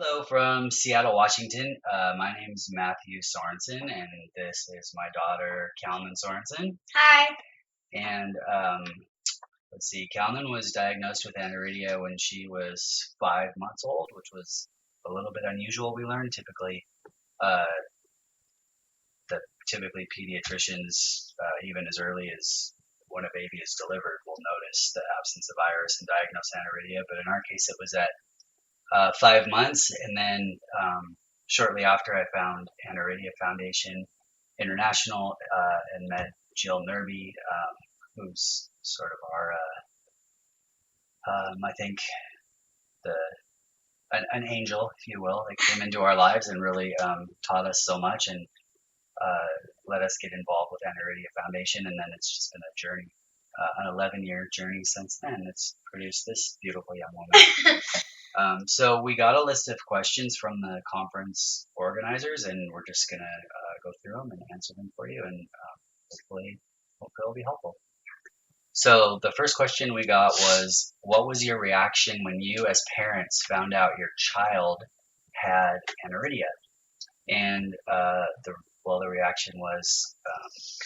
Hello from Seattle, Washington. My name is Matthew Sorensen, and this is my daughter, Calvin Sorensen. Hi. And let's see, Calvin was diagnosed with aniridia when she was 5 months old, which was a little bit unusual. We learned uh, typically pediatricians, even as early as when a baby is delivered, will notice the absence of iris and diagnose aniridia. But in our case, it was at 5 months, and then shortly after, I found Aniridia Foundation International and met Jill Nerby, who's sort of our, I think, the an angel, if you will, that came into our lives and really taught us so much and let us get involved with Aniridia Foundation. And then it's just been a journey, an 11-year journey since then. It's produced this beautiful young woman. So we got a list of questions from the conference organizers, and we're just gonna go through them and answer them for you, and hopefully it'll be helpful. So the first question we got was, what was your reaction when you, as parents, found out your child had aniridia? And the reaction was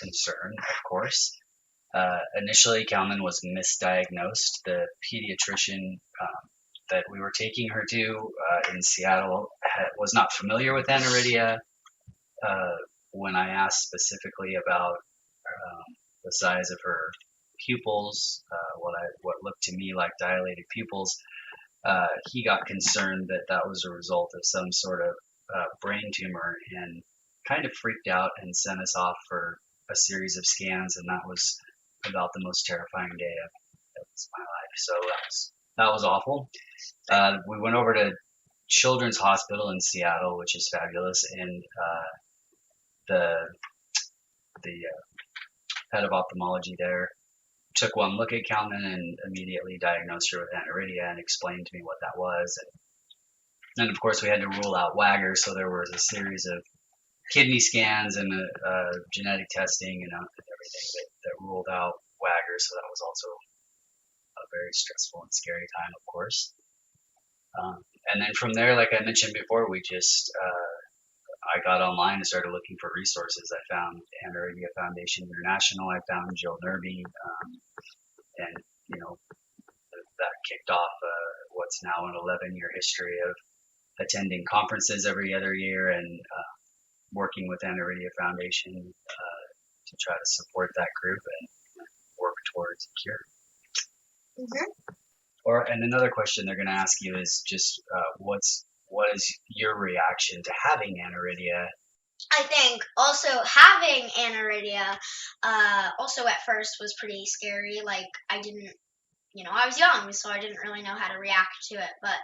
concern, of course. Initially, Calvin was misdiagnosed. The pediatrician that we were taking her to in Seattle was not familiar with aniridia. When I asked specifically about the size of her pupils, what looked to me like dilated pupils, he got concerned that that was a result of some sort of brain tumor and kind of freaked out and sent us off for a series of scans, and that was about the most terrifying day of my life. So that was awful. We went over to Children's Hospital in Seattle, which is fabulous, and the head of ophthalmology there took one look at Calvin and immediately diagnosed her with aniridia and explained to me what that was. And then, of course, we had to rule out Wagger, so there was a series of kidney scans and genetic testing and everything that ruled out Wagger, so that was also a very stressful and scary time, of course. And then from there, like I mentioned before, I got online and started looking for resources. I found Aniridia Foundation International. I found Jill Nerby, and that kicked off what's now an 11-year history of attending conferences every other year and working with Aniridia Foundation to try to support that group and work towards a cure. Mm-hmm. And another question they're going to ask you is just what is your reaction to having aniridia? I think also having aniridia also at first was pretty scary. Like I didn't, I was young, so I didn't really know how to react to it. But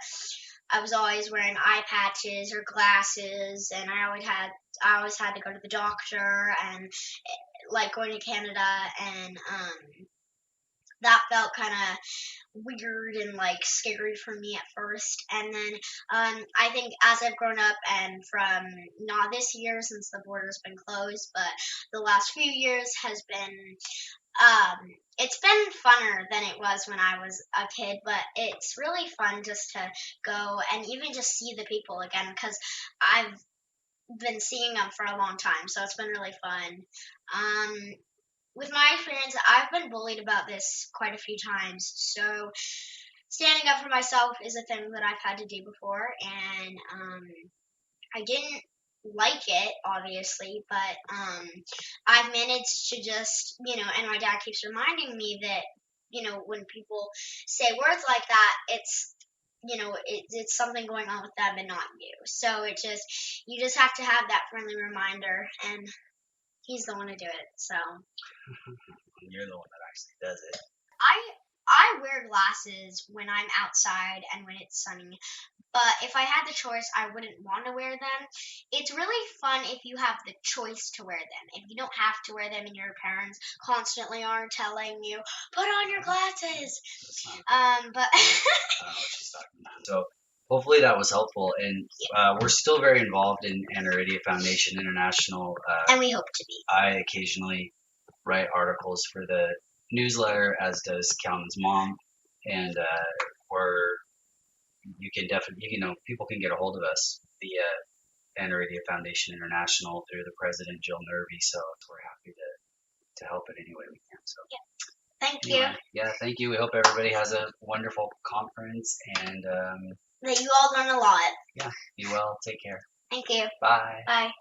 I was always wearing eye patches or glasses, and I always had to go to the doctor, and like going to Canada, and that felt kind of weird and like scary for me at first. And then I think as I've grown up, and from not this year since the border's been closed, but the last few years has been it's been funner than it was when I was a kid, but it's really fun just to go and even just see the people again, because I've been seeing them for a long time, so it's been really fun. With my experience, I've been bullied about this quite a few times, so standing up for myself is a thing that I've had to do before, and I didn't like it, obviously, but I've managed to just, and my dad keeps reminding me that, when people say words like that, it's, it's something going on with them and not you. So you just have to have that friendly reminder, and he's the one to do it, so. You're the one that actually does it. I wear glasses when I'm outside and when it's sunny, but if I had the choice, I wouldn't want to wear them. It's really fun if you have the choice to wear them. If you don't have to wear them and your parents constantly are telling you, put on your glasses. But I don't know what she's talking about. So hopefully that was helpful, and we're still very involved in Aniridia Foundation International. And we hope to be. I occasionally write articles for the newsletter, as does Calvin's mom, and we're you can definitely, people can get a hold of us via Anaridia Foundation International through the president, Jill Nervy. So we're happy to help in any way we can. So Thank anyway, you. yeah, thank you. We hope everybody has a wonderful conference and That you all learn a lot. yeah, be well. Take care. Thank you. Bye. Bye.